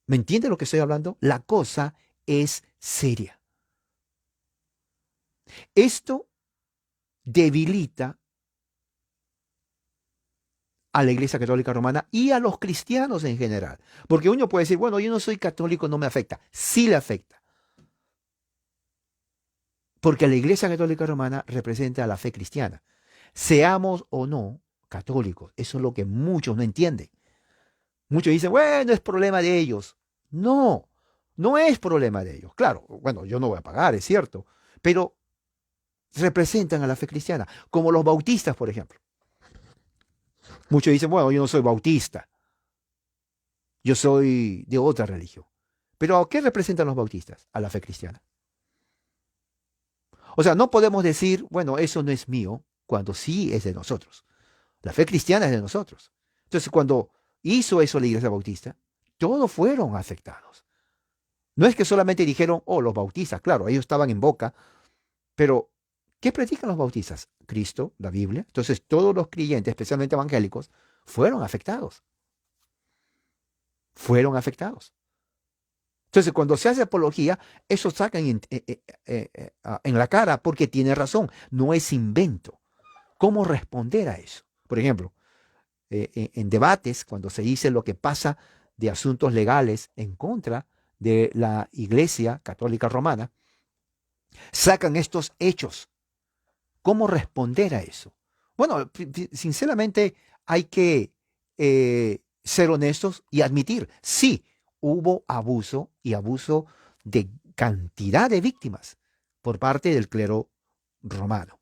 ¿Me entiende lo que estoy hablando? La cosa es seria. Esto debilita a la Iglesia Católica Romana y a los cristianos en general. Porque uno puede decir, bueno, yo no soy católico, no me afecta. Sí le afecta. Porque la Iglesia Católica Romana representa a la fe cristiana. Seamos o no católicos, eso es lo que muchos no entienden. Muchos dicen, bueno, es problema de ellos. No, no es problema de ellos. Claro, bueno, yo no voy a pagar, es cierto, pero representan a la fe cristiana, como los bautistas, por ejemplo. Muchos dicen, bueno, yo no soy bautista, yo soy de otra religión. Pero ¿a qué representan los bautistas? A la fe cristiana. O sea, no podemos decir, bueno, eso no es mío, cuando sí es de nosotros. La fe cristiana es de nosotros. Entonces, cuando hizo eso la Iglesia Bautista, todos fueron afectados. No es que solamente dijeron, oh, los bautistas, claro, ellos estaban en boca, pero ¿qué predican los bautistas? Cristo, la Biblia. Entonces, todos los creyentes, especialmente evangélicos, fueron afectados. Fueron afectados. Entonces, cuando se hace apología, eso sacan en la cara porque tiene razón, no es invento. ¿Cómo responder a eso? Por ejemplo, en debates, cuando se dice lo que pasa de asuntos legales en contra de la Iglesia Católica Romana, sacan estos hechos. ¿Cómo responder a eso? Bueno, sinceramente hay que ser honestos y admitir, sí, hubo abuso y abuso de cantidad de víctimas por parte del clero romano.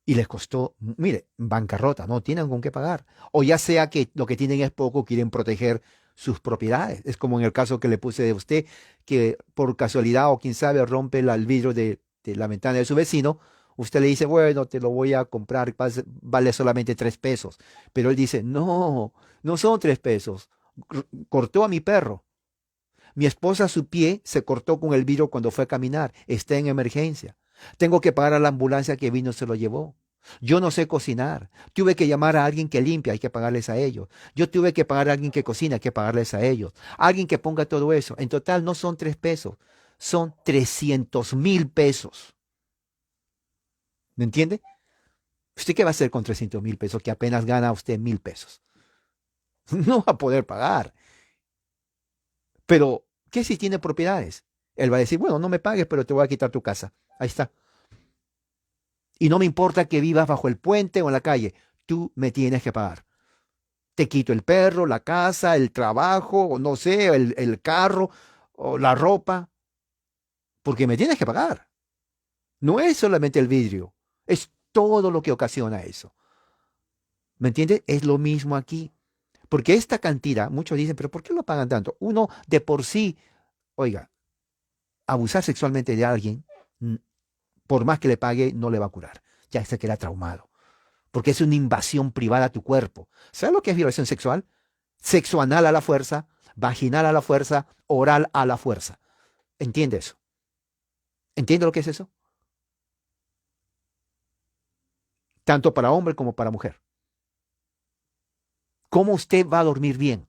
Y les costó, mire, bancarrota, no tienen con qué pagar. O ya sea que lo que tienen es poco, quieren proteger sus propiedades. Es como en el caso que le puse de usted, que por casualidad o quién sabe rompe el vidrio de la ventana de su vecino. Usted le dice, bueno, te lo voy a comprar, vale solamente 3 pesos. Pero él dice, no, no son 3 pesos. Cortó a mi perro. Mi esposa, su pie se cortó con el vidrio cuando fue a caminar. Está en emergencia. Tengo que pagar a la ambulancia que vino y se lo llevó. Yo no sé cocinar. Tuve que llamar a alguien que limpia, hay que pagarles a ellos. Yo tuve que pagar a alguien que cocina, hay que pagarles a ellos. Alguien que ponga todo eso. En total no son 3 pesos, son 300,000 pesos. ¿Me entiende? ¿Usted qué va a hacer con 300,000 pesos que apenas gana usted 1,000 pesos? No va a poder pagar. Pero, ¿qué si tiene propiedades? Él va a decir, bueno, no me pagues, pero te voy a quitar tu casa. Ahí está. Y no me importa que vivas bajo el puente o en la calle, tú me tienes que pagar. Te quito el perro, la casa, el trabajo, o no sé, el carro, o la ropa, porque me tienes que pagar. No es solamente el vidrio, es todo lo que ocasiona eso. ¿Me entiendes? Es lo mismo aquí. Porque esta cantidad, muchos dicen, pero ¿por qué lo pagan tanto? Uno de por sí, oiga, abusar sexualmente de alguien, por más que le pague, no le va a curar. Ya se queda traumado. Porque es una invasión privada a tu cuerpo. ¿Sabes lo que es violación sexual? Sexo anal a la fuerza, vaginal a la fuerza, oral a la fuerza. ¿Entiende eso? ¿Entiende lo que es eso? Tanto para hombre como para mujer. ¿Cómo usted va a dormir bien?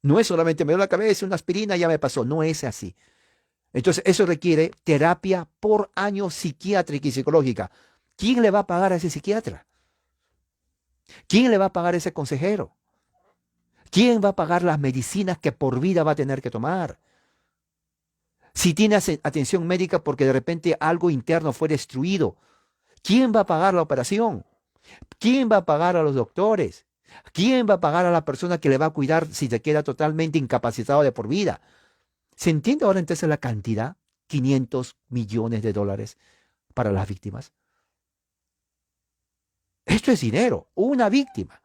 No es solamente me duele la cabeza, una aspirina, ya me pasó. No es así. Entonces, eso requiere terapia por año psiquiátrica y psicológica. ¿Quién le va a pagar a ese psiquiatra? ¿Quién le va a pagar a ese consejero? ¿Quién va a pagar las medicinas que por vida va a tener que tomar? Si tiene atención médica porque de repente algo interno fue destruido, ¿quién va a pagar la operación? ¿Quién va a pagar a los doctores? ¿Quién va a pagar a la persona que le va a cuidar si se queda totalmente incapacitado de por vida? ¿Se entiende ahora entonces la cantidad? 500 millones de dólares para las víctimas. Esto es dinero, una víctima.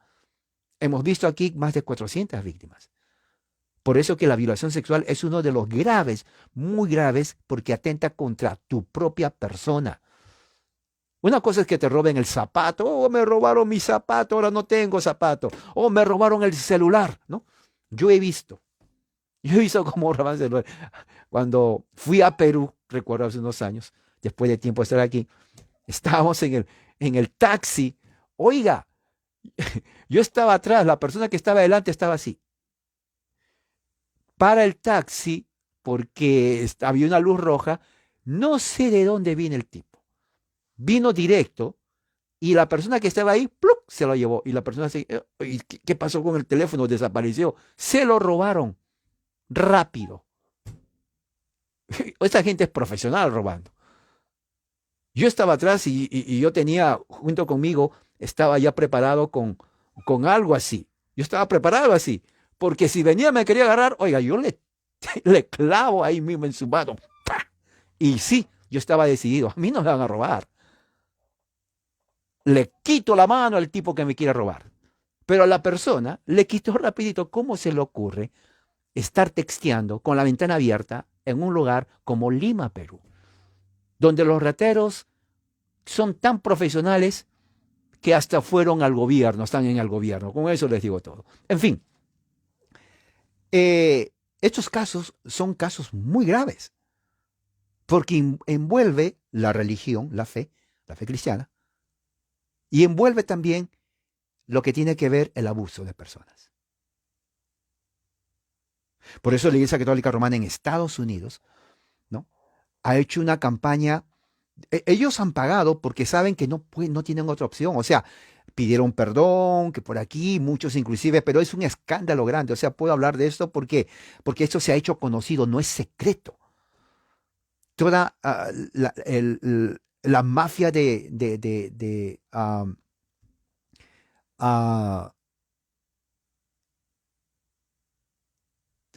Hemos visto aquí más de 400 víctimas. Por eso que la violación sexual es uno de los graves, muy graves, porque atenta contra tu propia persona. Una cosa es que te roben el zapato, oh, me robaron mi zapato, ahora no tengo zapato, oh, me robaron el celular, ¿no? Yo he visto cómo roban el celular. Cuando fui a Perú, recuerdo hace unos años, después de tiempo de estar aquí, estábamos en el taxi. Oiga, yo estaba atrás, la persona que estaba adelante estaba así. Para el taxi, porque había una luz roja. No sé de dónde viene el tipo. Vino directo y la persona que estaba ahí, ¡pluc!, se lo llevó. Y la persona se, ¿y qué pasó con el teléfono? Desapareció. Se lo robaron rápido. Esta gente es profesional robando. Yo estaba atrás y yo tenía, junto conmigo, estaba ya preparado con algo así. Yo estaba preparado así. Porque si venía me quería agarrar, oiga, yo le clavo ahí mismo en su mano. ¡Pah! Y sí, yo estaba decidido. A mí no me van a robar. Le quito la mano al tipo que me quiere robar. Pero a la persona le quito rapidito. ¿Cómo se le ocurre estar texteando con la ventana abierta en un lugar como Lima, Perú, donde los rateros son tan profesionales que hasta fueron al gobierno, están en el gobierno? Con eso les digo todo. En fin, estos casos son casos muy graves, porque envuelve la religión, la fe cristiana, y envuelve también lo que tiene que ver el abuso de personas. Por eso la Iglesia Católica Romana en Estados Unidos, ¿no?, ha hecho una campaña. Ellos han pagado porque saben que no tienen otra opción. O sea, pidieron perdón, que por aquí, muchos inclusive, pero es un escándalo grande. O sea, puedo hablar de esto porque esto se ha hecho conocido, no es secreto. Toda la mafia de ah,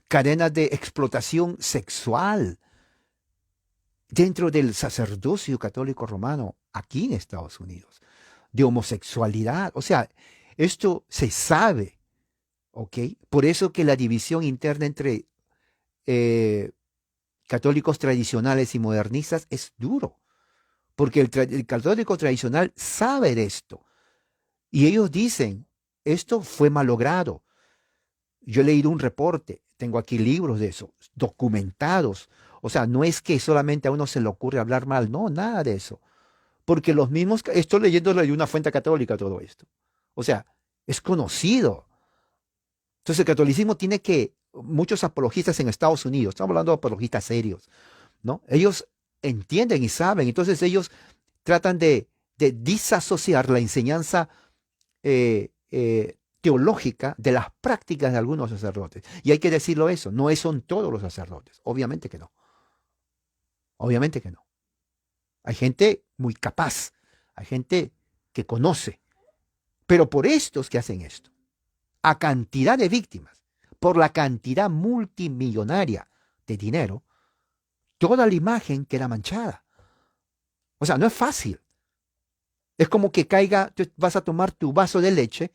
cadenas de explotación sexual dentro del sacerdocio católico romano aquí en Estados Unidos, de homosexualidad. O sea, esto se sabe, ¿ok? Por eso que la división interna entre eh, católicos tradicionales y modernistas es duro, porque el católico tradicional sabe de esto y ellos dicen, esto fue malogrado. Yo he leído un reporte, tengo aquí libros de eso, documentados. O sea, no es que solamente a uno se le ocurre hablar mal, no, nada de eso. Porque los mismos, estoy leyendo de una fuente católica todo esto. O sea, es conocido. Entonces el catolicismo tiene que, muchos apologistas en Estados Unidos, estamos hablando de apologistas serios, ¿no? Ellos entienden y saben, entonces ellos tratan de disasociar la enseñanza teológica de las prácticas de algunos sacerdotes. Y hay que decirlo eso, no son todos los sacerdotes, obviamente que no, obviamente que no. Hay gente muy capaz, hay gente que conoce, pero por estos que hacen esto, a cantidad de víctimas, por la cantidad multimillonaria de dinero, toda la imagen queda manchada. O sea, no es fácil. Es como que caiga, vas a tomar tu vaso de leche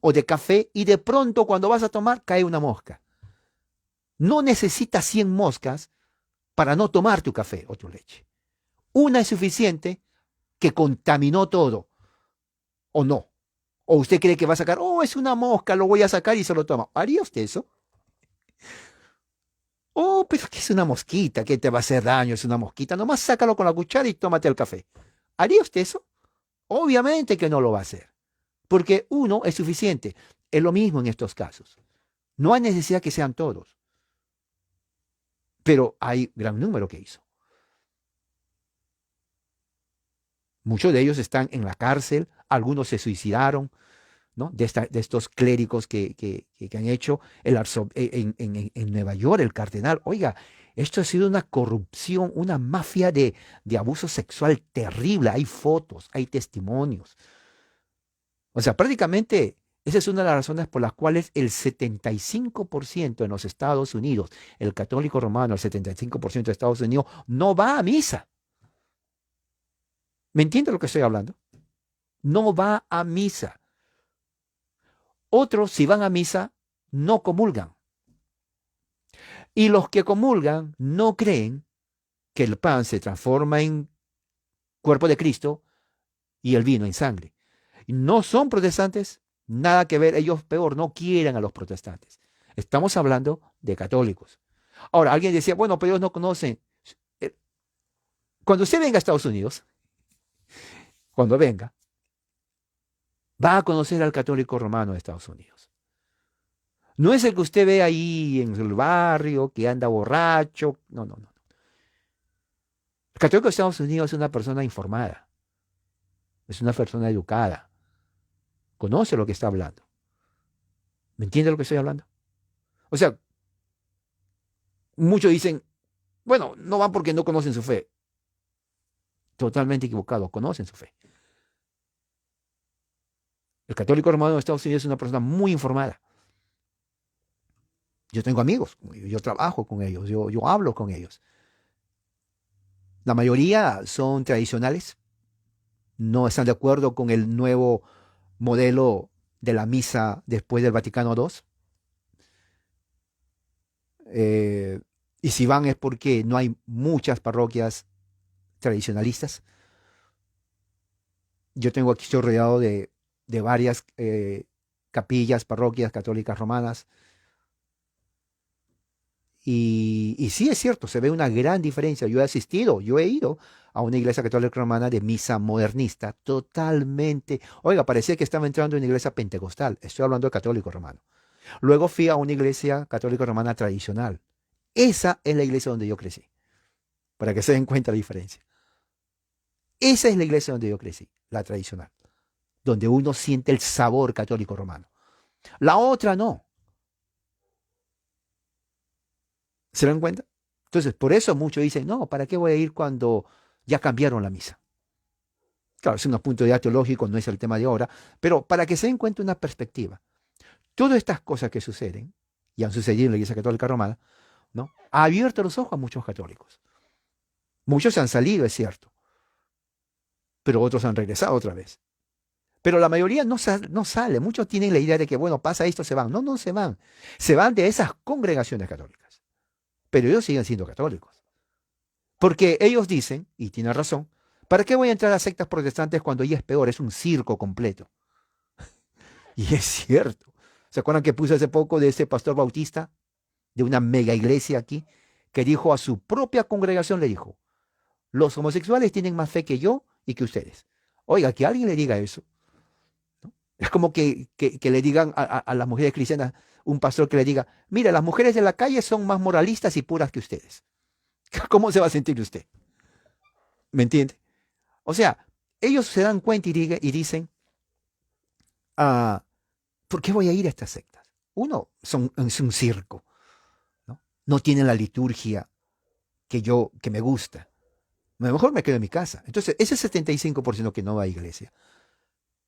o de café y de pronto cuando vas a tomar cae una mosca. No necesitas 100 moscas para no tomar tu café o tu leche. Una es suficiente que contaminó todo, ¿o no? O usted cree que va a sacar, oh, es una mosca, lo voy a sacar y se lo toma. ¿Haría usted eso? Oh, pero que es una mosquita, que te va a hacer daño, es una mosquita. Nomás sácalo con la cuchara y tómate el café. ¿Haría usted eso? Obviamente que no lo va a hacer, porque uno es suficiente. Es lo mismo en estos casos. No hay necesidad que sean todos, pero hay gran número que hizo. Muchos de ellos están en la cárcel, algunos se suicidaron, ¿no? De estos clérigos que han hecho en Nueva York, el cardenal. Oiga, esto ha sido una corrupción, una mafia de abuso sexual terrible. Hay fotos, hay testimonios. O sea, prácticamente esa es una de las razones por las cuales el 75% en los Estados Unidos, el católico romano, el 75% de Estados Unidos, no va a misa. ¿Me entiende lo que estoy hablando? No va a misa. Otros, si van a misa, no comulgan. Y los que comulgan no creen que el pan se transforma en cuerpo de Cristo y el vino en sangre. No son protestantes, nada que ver, ellos peor, no quieren a los protestantes. Estamos hablando de católicos. Ahora, alguien decía, bueno, pero ellos no conocen. Cuando usted venga a Estados Unidos, cuando venga, va a conocer al católico romano de Estados Unidos. No es el que usted ve ahí en el barrio, que anda borracho. No, no, no. El católico de Estados Unidos es una persona informada, es una persona educada, conoce lo que está hablando. ¿Me entiende lo que estoy hablando? O sea, muchos dicen, bueno, no van porque no conocen su fe. Totalmente equivocado, conocen su fe. El católico romano de Estados Unidos es una persona muy informada. Yo tengo amigos, yo trabajo con ellos, yo hablo con ellos. La mayoría son tradicionales, no están de acuerdo con el nuevo modelo de la misa después del Vaticano II. Eh, y si van es porque no hay muchas parroquias tradicionalistas. Yo tengo aquí, estoy rodeado de varias capillas, parroquias católicas romanas. Y sí es cierto, se ve una gran diferencia. Yo he asistido, yo he ido a una iglesia católica romana de misa modernista, totalmente. Oiga, parecía que estaba entrando en una iglesia pentecostal. Estoy hablando de católico romano. Luego fui a una iglesia católica romana tradicional. Esa es la iglesia donde yo crecí, para que se den cuenta la diferencia. Esa es la iglesia donde yo crecí, la tradicional, donde uno siente el sabor católico romano. La otra no. ¿Se dan cuenta? Entonces, por eso muchos dicen, no, ¿para qué voy a ir cuando ya cambiaron la misa? Claro, es un punto de vista teológico, no es el tema de ahora, pero para que se den cuenta una perspectiva. Todas estas cosas que suceden, y han sucedido en la Iglesia Católica Romana, ¿no? Ha abierto los ojos a muchos católicos. Muchos han salido, es cierto, pero otros han regresado otra vez. Pero la mayoría no sale. Muchos tienen la idea de que, bueno, pasa esto, se van. No, no se van. Se van de esas congregaciones católicas. Pero ellos siguen siendo católicos. Porque ellos dicen, y tienen razón, ¿para qué voy a entrar a sectas protestantes cuando ya es peor? Es un circo completo. Y es cierto. ¿Se acuerdan que puse hace poco de ese pastor bautista de una mega iglesia aquí? Que dijo a su propia congregación, le dijo, los homosexuales tienen más fe que yo y que ustedes. Oiga, que alguien le diga eso. Es como que le digan a las mujeres cristianas, un pastor que le diga, mira, las mujeres de la calle son más moralistas y puras que ustedes. ¿Cómo se va a sentir usted? ¿Me entiende? O sea, ellos se dan cuenta y dicen, ah, ¿por qué voy a ir a estas sectas? Uno, es un circo, ¿no? No tienen la liturgia que me gusta. A lo mejor me quedo en mi casa. Entonces, ese 75% que no va a iglesia,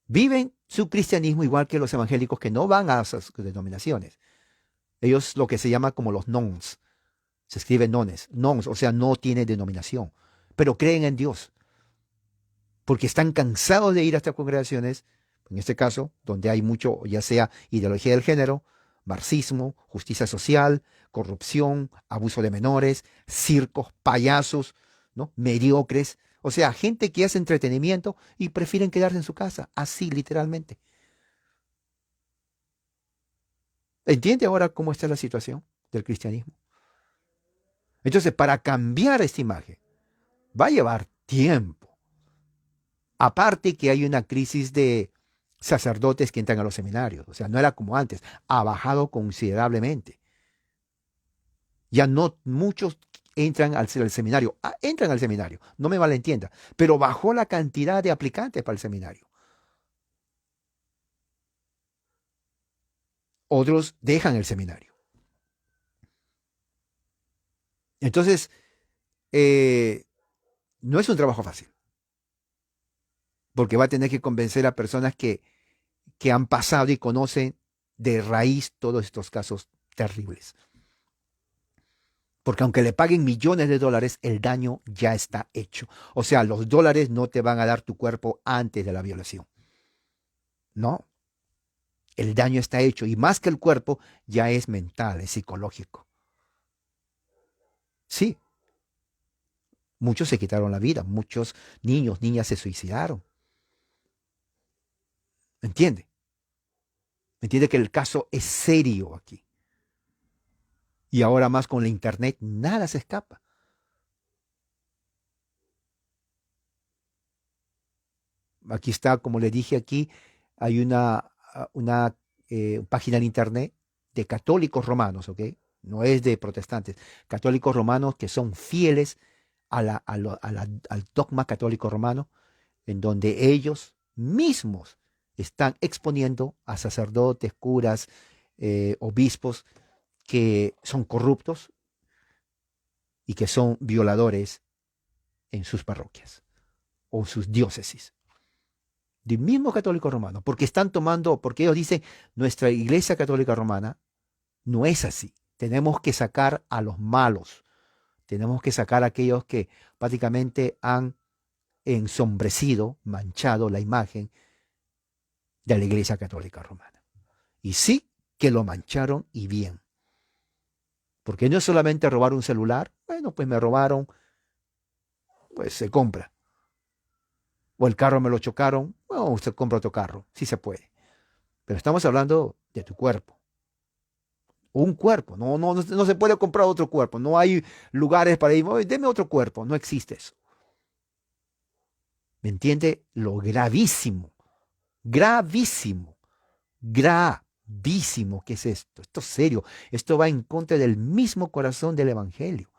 viven su cristianismo igual que los evangélicos que no van a esas denominaciones. Ellos lo que se llama como los nons, se escribe nones, nons, o sea, no tiene denominación, pero creen en Dios, porque están cansados de ir a estas congregaciones, en este caso, donde hay mucho, ya sea ideología del género, marxismo, justicia social, corrupción, abuso de menores, circos, payasos, ¿no? Mediocres, o sea, gente que hace entretenimiento y prefieren quedarse en su casa, así literalmente. ¿Entiende ahora cómo está la situación del cristianismo? Entonces, para cambiar esta imagen, va a llevar tiempo. Aparte que hay una crisis de sacerdotes que entran a los seminarios. O sea, no era como antes. Ha bajado considerablemente. Ya no muchos entran al seminario. Ah, entran al seminario, no me malentienda. Pero bajó la cantidad de aplicantes para el seminario. Otros dejan el seminario. Entonces, eh, no es un trabajo fácil. Porque va a tener que convencer a personas que han pasado y conocen de raíz todos estos casos terribles. Porque aunque le paguen millones de dólares, el daño ya está hecho. O sea, los dólares no te van a dar tu cuerpo antes de la violación. No, el daño está hecho. Y más que el cuerpo, ya es mental, es psicológico. Sí, muchos se quitaron la vida, muchos niños, niñas se suicidaron. ¿Entiende? ¿Entiende que el caso es serio aquí? Y ahora más con la internet, nada se escapa. Aquí está, como le dije aquí, hay una página en internet de católicos romanos, ¿ok? No es de protestantes, católicos romanos que son fieles al dogma católico romano, en donde ellos mismos están exponiendo a sacerdotes, curas, obispos que son corruptos y que son violadores en sus parroquias o sus diócesis. Del mismo católico romano, porque están tomando, porque ellos dicen, nuestra iglesia católica romana no es así. Tenemos que sacar a los malos, tenemos que sacar a aquellos que prácticamente han ensombrecido, manchado la imagen de la iglesia católica romana. Y sí que lo mancharon y bien. Porque no es solamente robar un celular, bueno, pues me robaron, pues se compra. O el carro me lo chocaron, bueno, usted compra otro carro, sí se puede. Pero estamos hablando de tu cuerpo. Un cuerpo, no se puede comprar otro cuerpo, no hay lugares para ir, "Oye, deme otro cuerpo", no existe eso. ¿Me entiende? Lo gravísimo, gravísimo, gravísimo que es esto. Esto es serio, esto va en contra del mismo corazón del Evangelio.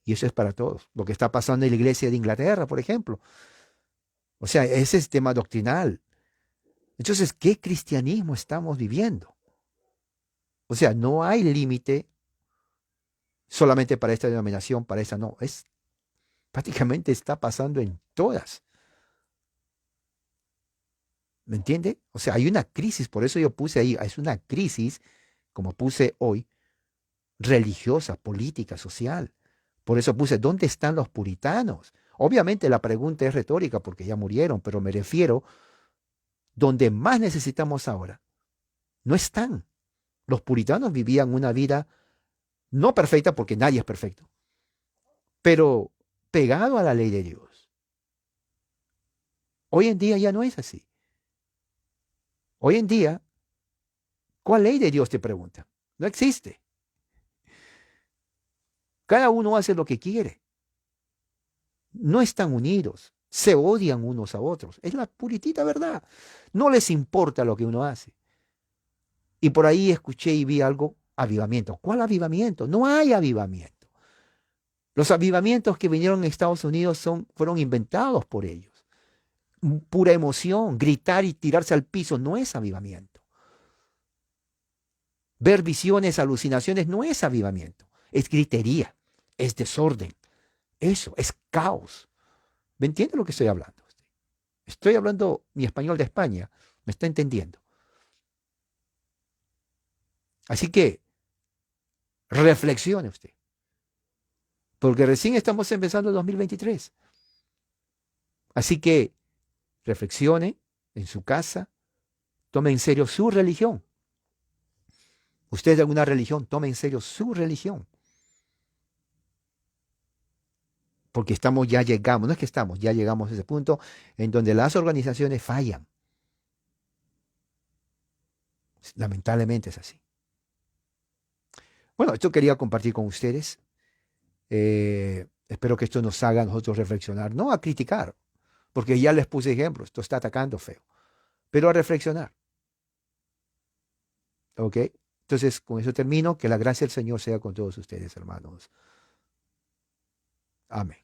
Y eso es para todos. Lo que está pasando en la iglesia de Inglaterra, por ejemplo. O sea, ese es tema doctrinal. Entonces, ¿qué cristianismo estamos viviendo? O sea, no hay límite solamente para esta denominación, para esa no. Es prácticamente está pasando en todas. ¿Me entiende? O sea, hay una crisis, por eso yo puse ahí, es una crisis, como puse hoy, religiosa, política, social. Por eso puse, ¿dónde están los puritanos? Obviamente la pregunta es retórica porque ya murieron, pero me refiero, donde más necesitamos ahora, no están. Los puritanos vivían una vida no perfecta porque nadie es perfecto, pero pegado a la ley de Dios. Hoy en día ya no es así. Hoy en día, ¿cuál ley de Dios te pregunta? No existe. Cada uno hace lo que quiere. No están unidos. Se odian unos a otros. Es la puritita verdad. No les importa lo que uno hace. Y por ahí escuché y vi algo, avivamiento. ¿Cuál avivamiento? No hay avivamiento. Los avivamientos que vinieron en Estados Unidos fueron inventados por ellos. Pura emoción, gritar y tirarse al piso no es avivamiento. Ver visiones, alucinaciones no es avivamiento. Es gritería, es desorden. Eso es caos. ¿Me entiende lo que estoy hablando? Estoy hablando mi español de España. ¿Me está entendiendo? Así que reflexione usted. Porque recién estamos empezando el 2023. Así que reflexione en su casa. Tome en serio su religión. Usted es de alguna religión, tome en serio su religión. Porque ya llegamos, no es que estamos, ya llegamos a ese punto en donde las organizaciones fallan. Lamentablemente es así. Bueno, esto quería compartir con ustedes. Espero que esto nos haga a nosotros reflexionar, no a criticar, porque ya les puse ejemplos, esto está atacando feo, pero a reflexionar. ¿Ok? Entonces, con eso termino. Que la gracia del Señor sea con todos ustedes, hermanos. Amén.